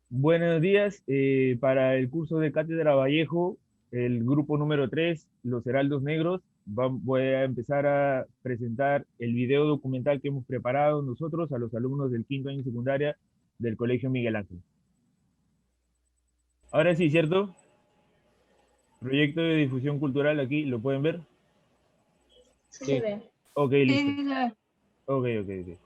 Buenos días. Para el curso de Cátedra Vallejo, el grupo número 3, Los Heraldos Negros, voy a empezar a presentar el video documental que hemos preparado nosotros a los alumnos del quinto año secundaria del Colegio Miguel Ángel. Ahora sí, ¿cierto? Proyecto de difusión cultural aquí, ¿lo pueden ver? Sí se Sí. ve. Ok, listo. Sí, se ve. Ok, ok, ok.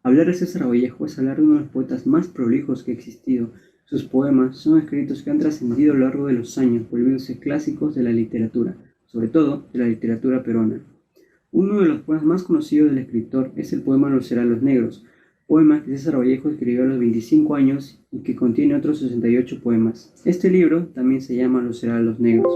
Hablar de César Vallejo es hablar de uno de los poetas más prolijos que ha existido. Sus poemas son escritos que han trascendido a lo largo de los años, volviéndose clásicos de la literatura, sobre todo de la literatura peruana. Uno de los poemas más conocidos del escritor es el poema Los Heraldos Negros, poema que César Vallejo escribió a los 25 años y que contiene otros 68 poemas. Este libro también se llama Los Heraldos Negros.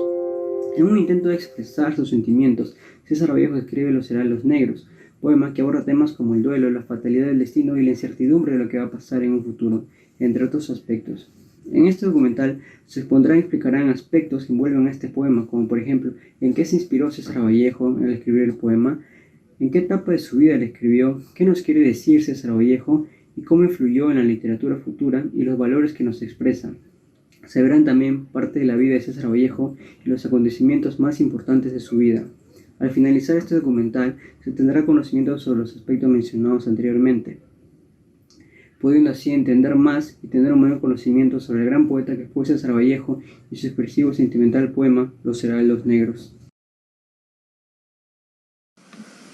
En un intento de expresar sus sentimientos, César Vallejo escribe Los Heraldos Negros, poema que aborda temas como el duelo, la fatalidad del destino y la incertidumbre de lo que va a pasar en un futuro, entre otros aspectos. En este documental se expondrán y explicarán aspectos que envuelven a este poema, como por ejemplo, en qué se inspiró César Vallejo al escribir el poema, en qué etapa de su vida lo escribió, qué nos quiere decir César Vallejo y cómo influyó en la literatura futura y los valores que nos expresan. Se verán también parte de la vida de César Vallejo y los acontecimientos más importantes de su vida. Al finalizar este documental, se tendrá conocimiento sobre los aspectos mencionados anteriormente, pudiendo así entender más y tener un mayor conocimiento sobre el gran poeta que fue César Vallejo y su expresivo y sentimental poema Los Heraldos Negros.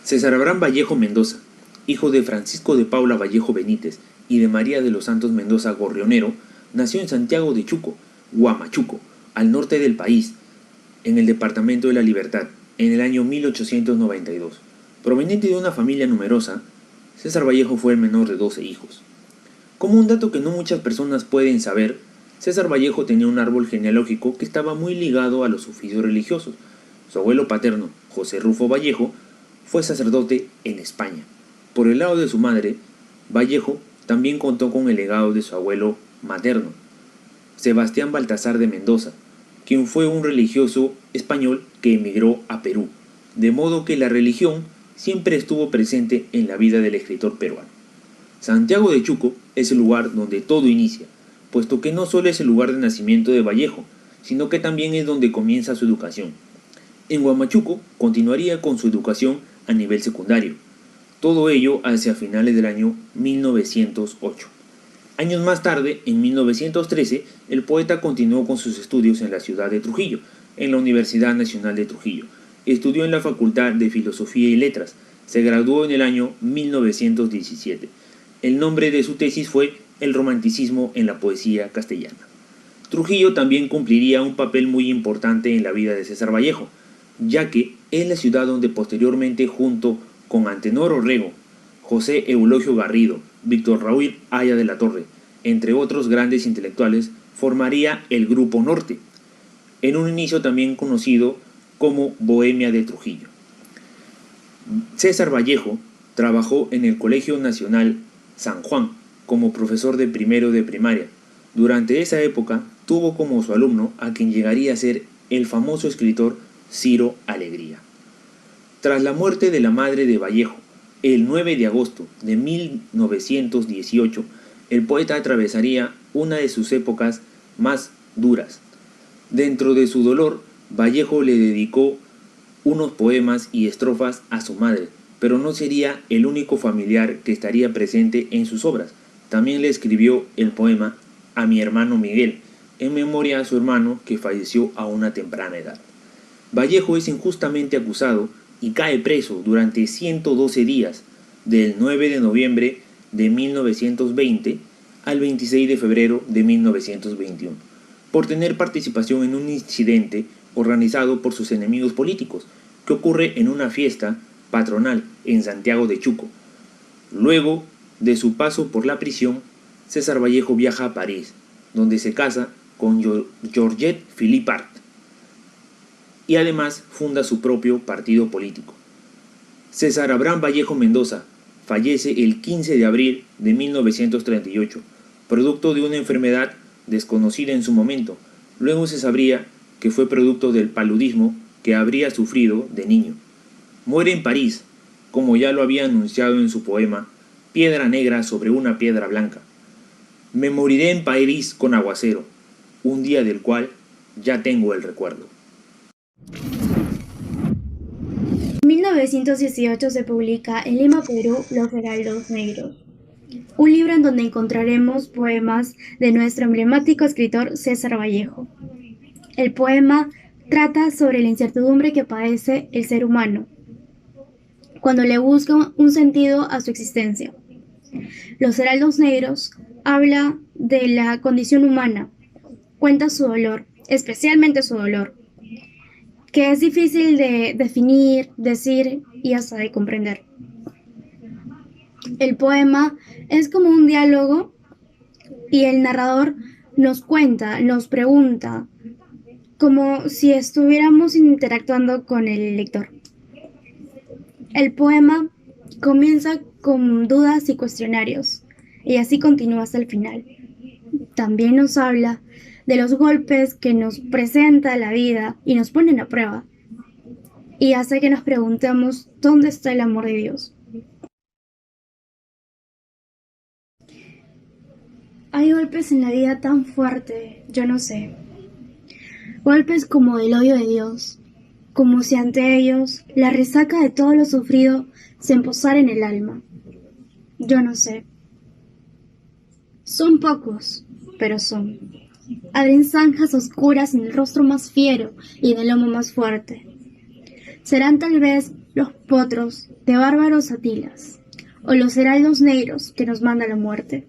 César Abraham Vallejo Mendoza, hijo de Francisco de Paula Vallejo Benítez y de María de los Santos Mendoza Gorrionero, nació en Santiago de Chuco, Huamachuco, al norte del país, en el departamento de La Libertad, en el año 1892. Proveniente de una familia numerosa, César Vallejo fue el menor de 12 hijos. Como un dato que no muchas personas pueden saber, César Vallejo tenía un árbol genealógico que estaba muy ligado a los oficios religiosos. Su abuelo paterno, José Rufo Vallejo, fue sacerdote en España. Por el lado de su madre, Vallejo también contó con el legado de su abuelo materno, Sebastián Baltasar de Mendoza, quien fue un religioso español que emigró a Perú, de modo que la religión siempre estuvo presente en la vida del escritor peruano. Santiago de Chuco es el lugar donde todo inicia, puesto que no solo es el lugar de nacimiento de Vallejo, sino que también es donde comienza su educación. En Huamachuco continuaría con su educación a nivel secundario, todo ello hacia finales del año 1908. Años más tarde, en 1913, el poeta continuó con sus estudios en la ciudad de Trujillo, en la Universidad Nacional de Trujillo. Estudió en la Facultad de Filosofía y Letras. Se graduó en el año 1917. El nombre de su tesis fue El romanticismo en la poesía castellana. Trujillo también cumpliría un papel muy importante en la vida de César Vallejo, ya que es la ciudad donde posteriormente, junto con Antenor Orrego, José Eulogio Garrido, Víctor Raúl Haya de la Torre, entre otros grandes intelectuales, formaría el Grupo Norte, en un inicio también conocido como Bohemia de Trujillo. César Vallejo trabajó en el Colegio Nacional San Juan como profesor de primero de primaria. Durante esa época tuvo como su alumno a quien llegaría a ser el famoso escritor Ciro Alegría. Tras la muerte de la madre de Vallejo, el 9 de agosto de 1918, el poeta atravesaría una de sus épocas más duras. Dentro de su dolor, Vallejo le dedicó unos poemas y estrofas a su madre, pero no sería el único familiar que estaría presente en sus obras. También le escribió el poema A mi hermano Miguel, en memoria a su hermano que falleció a una temprana edad. Vallejo es injustamente acusado y cae preso durante 112 días, del 9 de noviembre de 1920 al 26 de febrero de 1921, por tener participación en un incidente organizado por sus enemigos políticos, que ocurre en una fiesta patronal en Santiago de Chuco. Luego de su paso por la prisión, César Vallejo viaja a París, donde se casa con Georgette Philippart, y además funda su propio partido político. César Abraham Vallejo Mendoza fallece el 15 de abril de 1938, producto de una enfermedad desconocida en su momento. Luego se sabría que fue producto del paludismo que habría sufrido de niño. Muere en París, como ya lo había anunciado en su poema Piedra negra sobre una piedra blanca. Me moriré en París con aguacero, un día del cual ya tengo el recuerdo. En 1918 se publica en Lima, Perú, Los Heraldos Negros, un libro en donde encontraremos poemas de nuestro emblemático escritor César Vallejo. El poema trata sobre la incertidumbre que padece el ser humano cuando le busca un sentido a su existencia. Los Heraldos Negros habla de la condición humana, cuenta su dolor, especialmente su dolor, que es difícil de definir, decir y hasta de comprender. El poema es como un diálogo y el narrador nos cuenta, nos pregunta, como si estuviéramos interactuando con el lector. El poema comienza con dudas y cuestionarios, y así continúa hasta el final. También nos habla de los golpes que nos presenta la vida y nos ponen a prueba, y hace que nos preguntemos dónde está el amor de Dios. Hay golpes en la vida tan fuerte, yo no sé. Golpes como el odio de Dios, como si ante ellos la resaca de todo lo sufrido se emposara en el alma. Yo no sé. Son pocos, pero son. Abren zanjas oscuras en el rostro más fiero y en el lomo más fuerte. Serán tal vez los potros de bárbaros Atilas, o los heraldos negros que nos manda la muerte.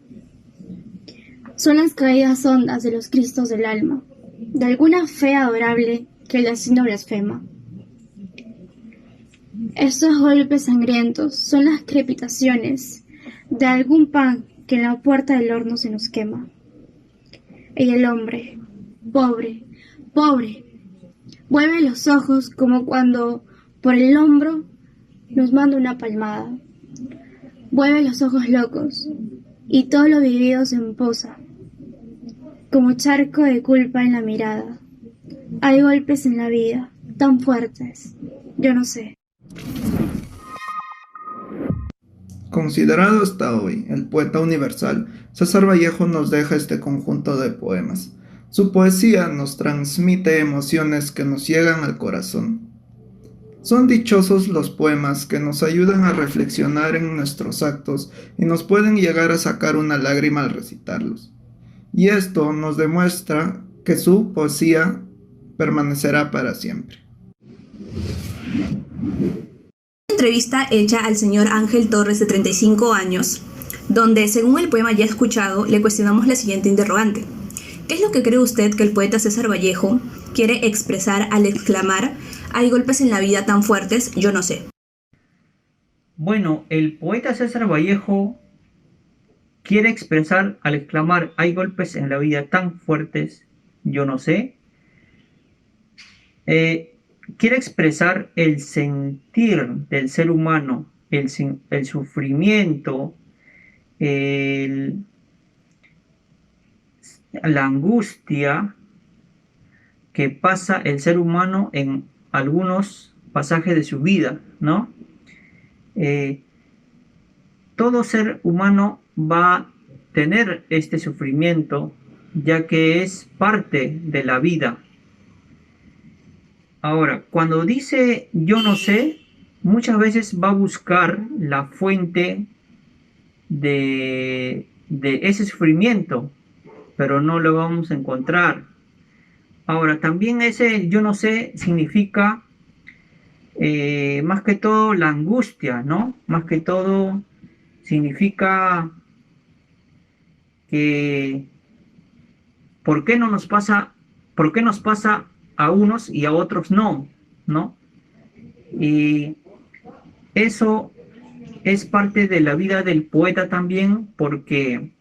Son las caídas hondas de los Cristos del alma, de alguna fe adorable que el destino blasfema. Estos golpes sangrientos son las crepitaciones de algún pan que en la puerta del horno se nos quema. Y el hombre, pobre, pobre, vuelve los ojos como cuando por el hombro nos manda una palmada. Vuelve los ojos locos y todo lo vivido se emposa, como charco de culpa en la mirada. Hay golpes en la vida tan fuertes, yo no sé. Considerado hasta hoy el poeta universal, César Vallejo nos deja este conjunto de poemas. Su poesía nos transmite emociones que nos llegan al corazón. Son dichosos los poemas que nos ayudan a reflexionar en nuestros actos y nos pueden llegar a sacar una lágrima al recitarlos. Y esto nos demuestra que su poesía permanecerá para siempre. Entrevista hecha al señor Ángel Torres, de 35 años, donde, según el poema ya escuchado, le cuestionamos la siguiente interrogante. ¿Qué es lo que cree usted que el poeta César Vallejo quiere expresar al exclamar «Hay golpes en la vida tan fuertes, yo no sé»? Bueno, el poeta César Vallejo quiere expresar al exclamar «Hay golpes en la vida tan fuertes, yo no sé», quiere expresar el sentir del ser humano, el sufrimiento, la angustia que pasa el ser humano en algunos pasajes de su vida, ¿no? Todo ser humano va a tener este sufrimiento, ya que es parte de la vida. Ahora, cuando dice yo no sé, muchas veces va a buscar la fuente de ese sufrimiento, pero no lo vamos a encontrar. Ahora, también ese yo no sé significa más que todo la angustia, ¿no? Más que todo significa que ¿por qué nos pasa a unos y a otros no? Y eso es parte de la vida del poeta también, porque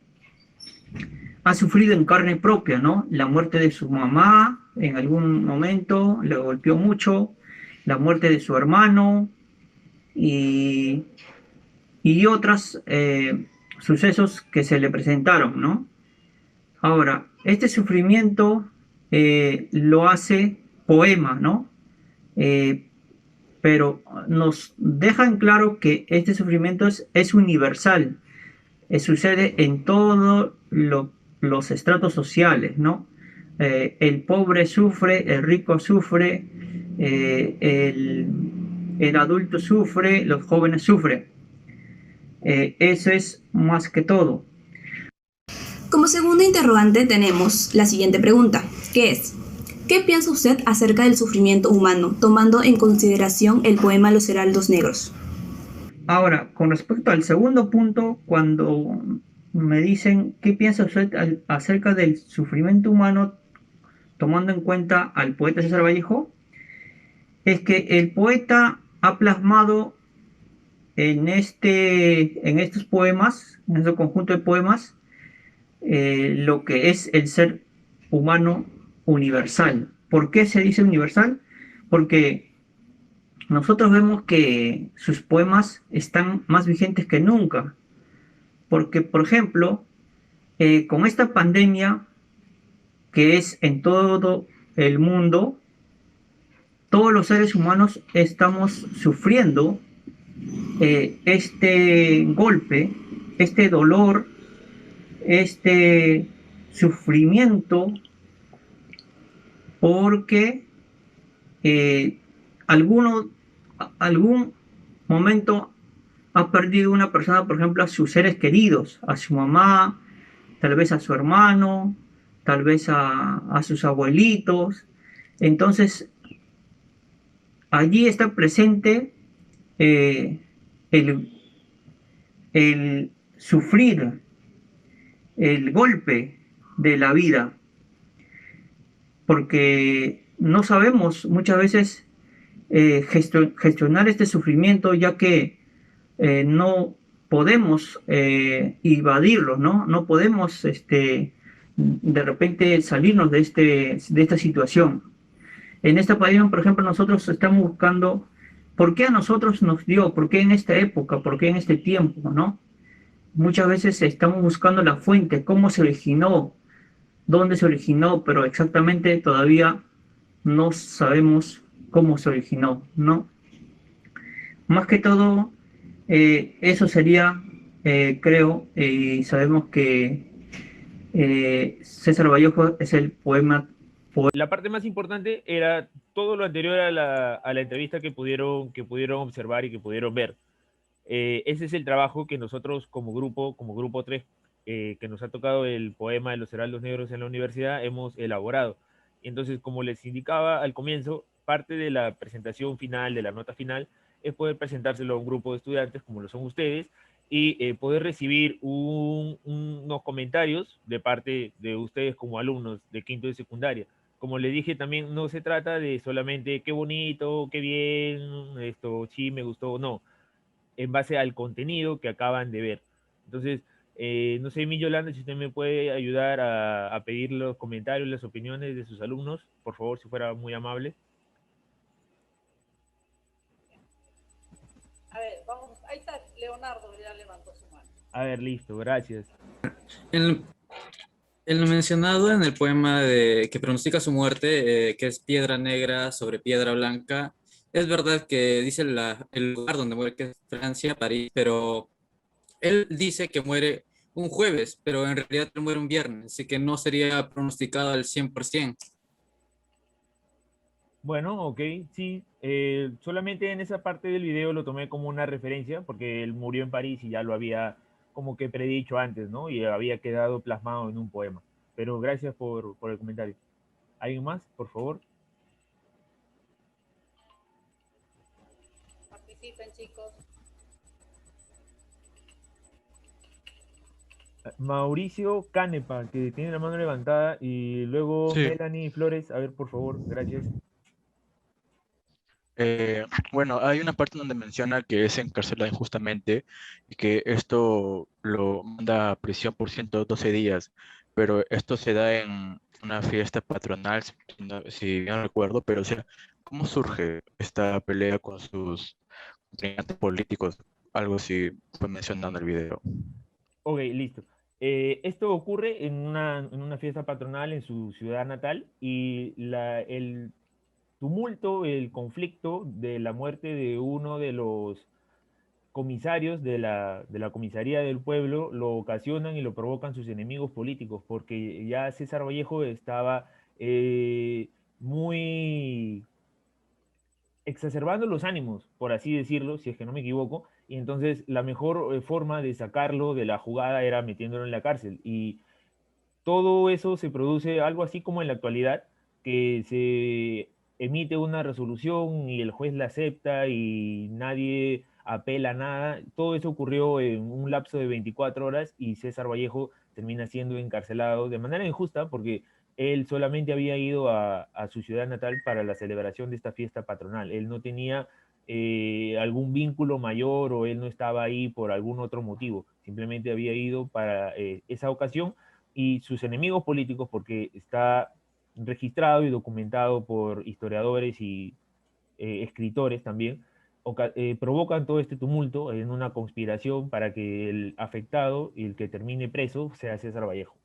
ha sufrido en carne propia, ¿no? La muerte de su mamá en algún momento le golpeó mucho, la muerte de su hermano, y y otros sucesos que se le presentaron, ¿no? Ahora, este sufrimiento lo hace poema, ¿no? Eh, pero nos dejan claro que este sufrimiento es universal, sucede en todos los estratos sociales, ¿no? El pobre sufre, el rico sufre, el adulto sufre, los jóvenes sufren. Eso es más que todo. Como segunda interrogante tenemos la siguiente pregunta, que es, ¿qué piensa usted acerca del sufrimiento humano, tomando en consideración el poema Los Heraldos Negros? Ahora, con respecto al segundo punto, cuando me dicen qué piensa usted acerca del sufrimiento humano, tomando en cuenta al poeta César Vallejo, es que el poeta ha plasmado en estos poemas, en este conjunto de poemas, lo que es el ser humano universal. ¿Por qué se dice universal? Porque nosotros vemos que sus poemas están más vigentes que nunca. Porque, por ejemplo, con esta pandemia que es en todo el mundo, todos los seres humanos estamos sufriendo este golpe, este dolor, este sufrimiento, porque algún momento ha perdido una persona, por ejemplo, a sus seres queridos, a su mamá, tal vez a su hermano, tal vez a sus abuelitos. Entonces, allí está presente el, el sufrir el golpe de la vida, porque no sabemos muchas veces gestionar este sufrimiento, ya que no podemos evadirlo, ¿no? No podemos de repente salirnos de esta situación. En esta pandemia, por ejemplo, nosotros estamos buscando por qué a nosotros nos dio, por qué en esta época, por qué en este tiempo, ¿no? Muchas veces estamos buscando la fuente, cómo se originó, dónde se originó, pero exactamente todavía no sabemos cómo se originó, ¿no? Más que todo, eso sería, creo, y sabemos que César Vallejo es el poema. La parte más importante era todo lo anterior a la entrevista que pudieron observar y que pudieron ver. Ese es el trabajo que nosotros como grupo 3, que nos ha tocado el poema de los Heraldos Negros en la universidad, hemos elaborado. Y entonces, como les indicaba al comienzo, parte de la presentación final, de la nota final, es poder presentárselo a un grupo de estudiantes como lo son ustedes y poder recibir unos comentarios de parte de ustedes como alumnos de quinto de secundaria. Como le dije, también no se trata de solamente qué bonito, qué bien, esto sí me gustó, no, en base al contenido que acaban de ver. Entonces, no sé, mi Yolanda, si usted me puede ayudar a pedir los comentarios, las opiniones de sus alumnos, por favor, si fuera muy amable. A ver, vamos, ahí está Leonardo, ya levantó su mano. A ver, listo, gracias. En lo mencionado en el poema que pronostica su muerte, que es piedra negra sobre piedra blanca, es verdad que dice el lugar donde muere, que es Francia, París, pero él dice que muere un jueves, pero en realidad él muere un viernes, así que no sería pronosticado al 100%. Bueno, ok, sí. Solamente en esa parte del video lo tomé como una referencia, porque él murió en París y ya lo había como que predicho antes, ¿no? Y había quedado plasmado en un poema. Pero gracias por el comentario. ¿Alguien más, por favor? Participen, chicos. Mauricio Canepa, que tiene la mano levantada, y luego Sí. Melanie Flores. A ver, por favor, gracias. Bueno, hay una parte donde menciona que es encarcelado injustamente y que esto lo manda a prisión por 112 días, pero esto se da en una fiesta patronal, si bien no recuerdo, pero o sea, ¿cómo surge esta pelea con sus contrincantes políticos? algo así fue mencionado en el video. Ok, listo. Esto ocurre en una fiesta patronal en su ciudad natal y el tumulto, el conflicto de la muerte de uno de los comisarios de la comisaría del pueblo lo ocasionan y lo provocan sus enemigos políticos, porque ya César Vallejo estaba muy exacerbando los ánimos, por así decirlo, si es que no me equivoco, y entonces la mejor forma de sacarlo de la jugada era metiéndolo en la cárcel. Y todo eso se produce algo así como en la actualidad, que se emite una resolución y el juez la acepta y nadie apela a nada. Todo eso ocurrió en un lapso de 24 horas y César Vallejo termina siendo encarcelado de manera injusta porque él solamente había ido a su ciudad natal para la celebración de esta fiesta patronal. Él no tenía algún vínculo mayor o él no estaba ahí por algún otro motivo. Simplemente había ido para esa ocasión y sus enemigos políticos, porque está registrado y documentado por historiadores y escritores también, provocan todo este tumulto en una conspiración para que el afectado y el que termine preso sea César Vallejo.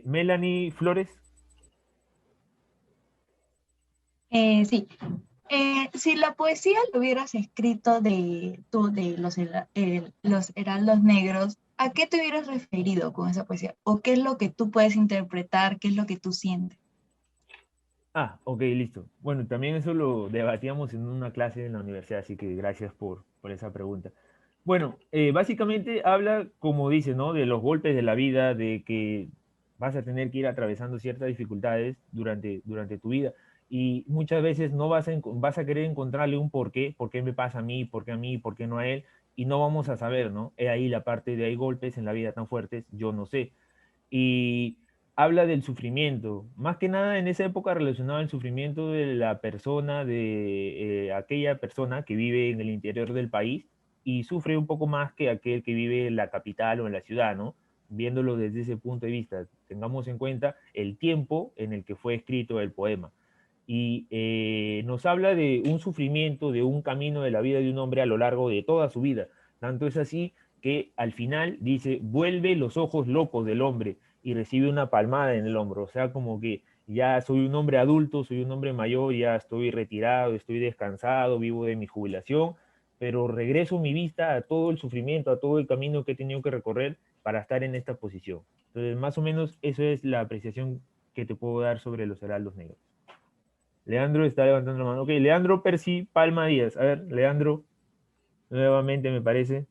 Melanie Flores. Sí. Si la poesía lo hubieras escrito de los heraldos negros, ¿a qué te hubieras referido con esa poesía? ¿O qué es lo que tú puedes interpretar? ¿Qué es lo que tú sientes? Ah, ok, listo. Bueno, también eso lo debatíamos en una clase en la universidad, así que gracias por esa pregunta. Bueno, básicamente habla, como dice, ¿no? De los golpes de la vida, de que vas a tener que ir atravesando ciertas dificultades durante tu vida y muchas veces no vas a querer encontrarle un por qué me pasa a mí, por qué no a él, y no vamos a saber, ¿no? He ahí la parte de hay golpes en la vida tan fuertes, yo no sé. Y habla del sufrimiento, más que nada en esa época relacionado al sufrimiento de la persona, de aquella persona que vive en el interior del país y sufre un poco más que aquel que vive en la capital o en la ciudad, ¿no? Viéndolo desde ese punto de vista, tengamos en cuenta el tiempo en el que fue escrito el poema. Y nos habla de un sufrimiento, de un camino de la vida de un hombre a lo largo de toda su vida. Tanto es así que al final dice, vuelve los ojos locos del hombre y recibe una palmada en el hombro. O sea, como que ya soy un hombre adulto, soy un hombre mayor, ya estoy retirado, estoy descansado, vivo de mi jubilación, pero regreso mi vista a todo el sufrimiento, a todo el camino que he tenido que recorrer para estar en esta posición. Entonces, más o menos, eso es la apreciación que te puedo dar sobre los heraldos negros. Leandro está levantando la mano. Ok, Leandro Percy Palma Díaz. A ver, Leandro, nuevamente me parece.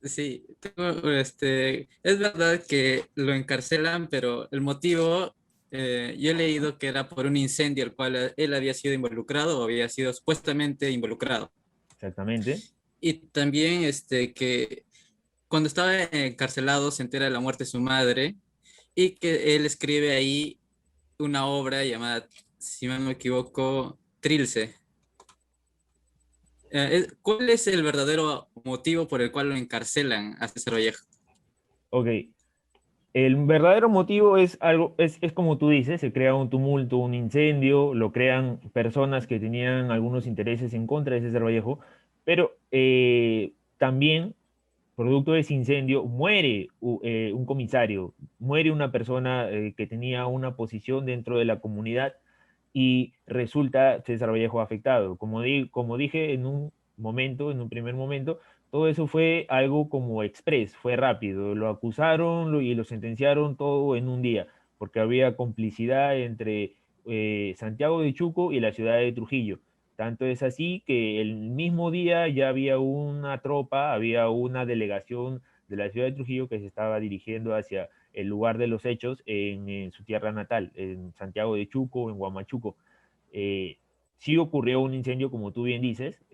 Sí, es verdad que lo encarcelan, pero el motivo, yo he leído que era por un incendio al cual él había sido involucrado o había sido supuestamente involucrado. Exactamente. Y también que cuando estaba encarcelado se entera de la muerte de su madre y que él escribe ahí una obra llamada, si no me equivoco, Trilce. ¿Cuál es el verdadero motivo por el cual lo encarcelan a César Vallejo? Ok. El verdadero motivo es algo, es como tú dices, se crea un tumulto, un incendio, lo crean personas que tenían algunos intereses en contra de César Vallejo, pero también, producto de ese incendio, muere un comisario, muere una persona que tenía una posición dentro de la comunidad y resulta César Vallejo afectado. Como dije en un momento, en un primer momento, todo eso fue algo como express, fue rápido. Lo acusaron y lo sentenciaron todo en un día, porque había complicidad entre Santiago de Chuco y la ciudad de Trujillo. Tanto es así que el mismo día ya había una tropa, había una delegación de la ciudad de Trujillo que se estaba dirigiendo hacia el lugar de los hechos en su tierra natal, en Santiago de Chuco, en Huamachuco. Sí ocurrió un incendio, como tú bien dices,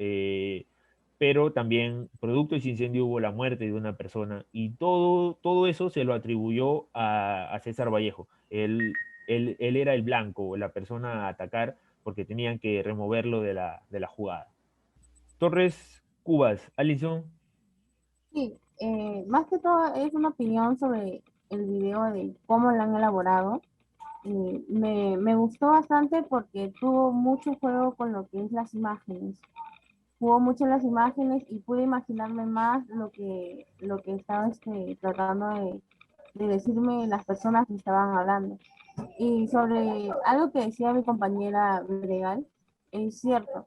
pero también producto de ese incendio hubo la muerte de una persona y todo eso se lo atribuyó a César Vallejo. Él era el blanco, la persona a atacar porque tenían que removerlo de la jugada. Torres Cubas, Alison. Sí, más que todo es una opinión sobre el video de cómo lo han elaborado. Me gustó bastante porque tuvo mucho juego con lo que es las imágenes. Jugó mucho en las imágenes y pude imaginarme más lo que estaba tratando de decirme las personas que estaban hablando. Y sobre algo que decía mi compañera Gregal, es cierto,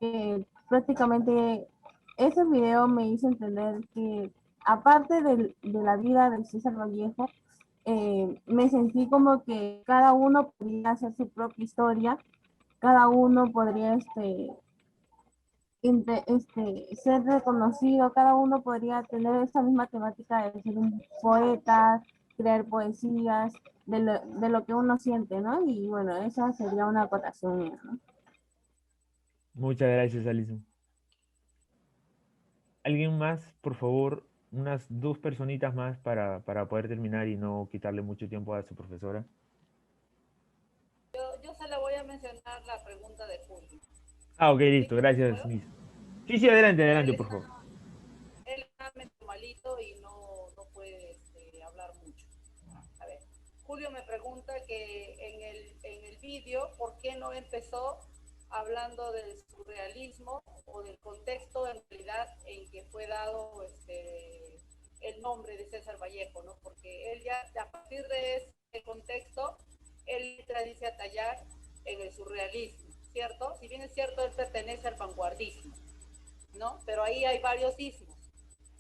que prácticamente ese video me hizo entender que aparte de la vida de César Vallejo, me sentí como que cada uno podría hacer su propia historia, cada uno podría ser reconocido, cada uno podría tener esa misma temática de ser un poeta, crear poesías, de lo que uno siente, ¿no? Y bueno, esa sería una acotación mía, ¿no? Muchas gracias, Alison. ¿Alguien más, por favor? Unas dos personitas más para poder terminar y no quitarle mucho tiempo a su profesora. Yo se le voy a mencionar la pregunta de Julio. Ah, ok, listo, gracias, Miss. Sí, sí, adelante, adelante, por favor. Él está medio malito y no puede hablar mucho. A ver, Julio me pregunta que en el vídeo, ¿por qué no empezó hablando del surrealismo o del contexto en realidad en que fue dado el nombre de César Vallejo, ¿no? Porque él ya, a partir de ese contexto, él dice a tallar en el surrealismo, ¿cierto? Si bien es cierto, él pertenece al vanguardismo, ¿no? Pero ahí hay varios ismos.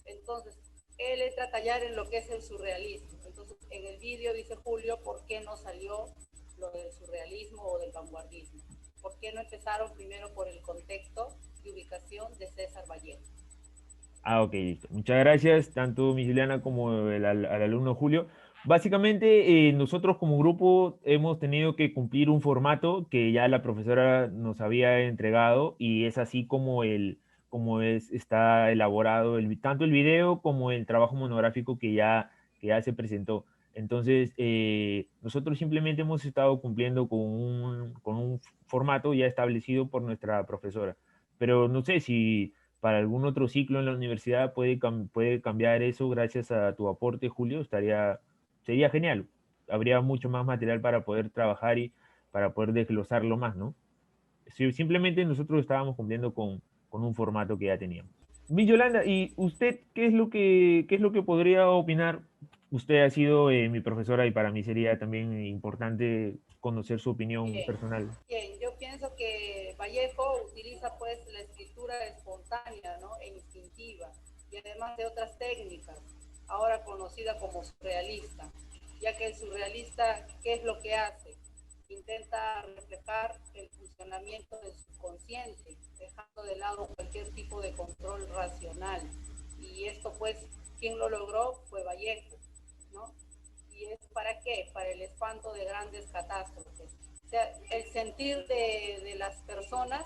Entonces, él entra a tallar en lo que es el surrealismo. Entonces, en el vídeo dice Julio, ¿por qué no salió lo del surrealismo o del vanguardismo? ¿Por qué no empezaron primero por el contexto y ubicación de César Vallejo? Ah, ok, listo. Muchas gracias, tanto Miss Ileana como al alumno Julio. Básicamente, nosotros como grupo hemos tenido que cumplir un formato que ya la profesora nos había entregado y es así está elaborado tanto el video como el trabajo monográfico que ya se presentó. Entonces, nosotros simplemente hemos estado cumpliendo con un formato ya establecido por nuestra profesora. Pero no sé si para algún otro ciclo en la universidad puede cambiar eso gracias a tu aporte, Julio, sería genial. Habría mucho más material para poder trabajar y para poder desglosarlo más, ¿no? Simplemente nosotros estábamos cumpliendo con un formato que ya teníamos. Mi Yolanda, ¿y usted qué es lo que podría opinar? Usted ha sido mi profesora y para mí sería también importante conocer su opinión personal. Bien, yo pienso que Vallejo utiliza pues la escritura espontánea, ¿no? E instintiva, y además de otras técnicas, ahora conocida como surrealista, ya que el surrealista, ¿qué es lo que hace? Intenta reflejar el funcionamiento del subconsciente, dejando de lado cualquier tipo de control racional. Y esto pues, ¿quién lo logró? Fue Vallejo, ¿no? ¿Y es para qué? Para el espanto de grandes catástrofes. O sea, el sentir de las personas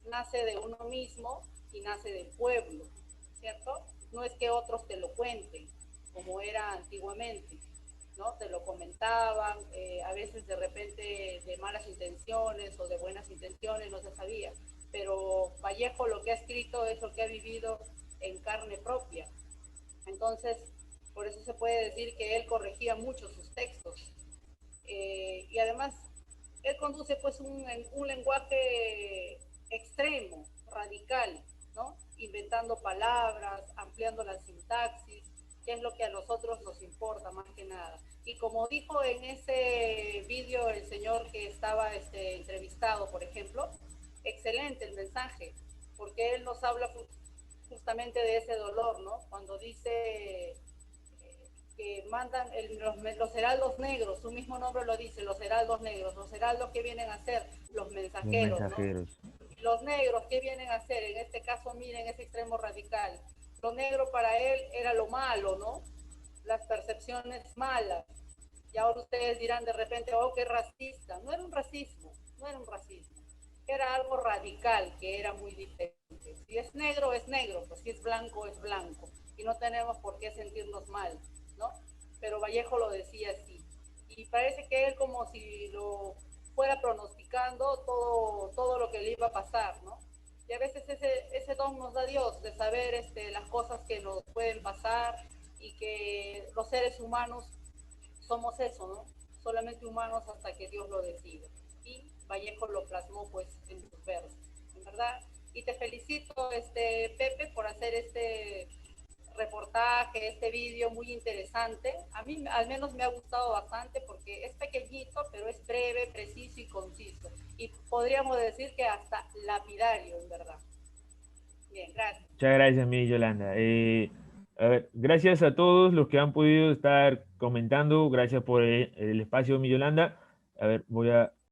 nace de uno mismo y nace del pueblo, ¿cierto? No es que otros te lo cuenten, como era antiguamente, ¿no? Te lo comentaban, a veces de repente de malas intenciones o de buenas intenciones, no se sabía. Pero Vallejo lo que ha escrito es lo que ha vivido en carne propia. Entonces, por eso se puede decir que él corregía mucho sus textos. Y además, él conduce pues un lenguaje extremo, radical, ¿no? Inventando palabras, ampliando la sintaxis, que es lo que a nosotros nos importa más que nada. Y como dijo en ese vídeo el señor que estaba entrevistado, por ejemplo, excelente el mensaje, porque él nos habla justamente de ese dolor, ¿no? Cuando dice que mandan los heraldos negros, su mismo nombre lo dice, los heraldos negros, los heraldos que vienen a ser los mensajeros, Los mensajeros. ¿no? Los negros, ¿qué vienen a hacer? En este caso, miren ese extremo radical. Lo negro para él era lo malo, ¿no? Las percepciones malas. Y ahora ustedes dirán de repente, oh, qué racista. No era un racismo, no era un racismo. Era algo radical, que era muy diferente. Si es negro, pues si es blanco, es blanco. Y no tenemos por qué sentirnos mal, ¿no? Pero Vallejo lo decía así. Y parece que él como si lo fuera pronosticando todo lo que le iba a pasar, ¿no? Y a veces ese don nos da Dios de saber las cosas que nos pueden pasar y que los seres humanos somos eso, ¿no? solamente humanos hasta que Dios lo decida. Y Vallejo lo plasmó pues en sus versos, en verdad. Y te felicito, Pepe, por hacer este reportaje, este vídeo muy interesante. A mí al menos me ha gustado bastante porque es pequeñito, pero es breve, preciso y conciso. Y podríamos decir que hasta lapidario, en verdad. Bien, gracias. Muchas gracias, mi Yolanda. A ver, gracias a todos los que han podido estar comentando. Gracias por el espacio, mi Yolanda. A ver, voy a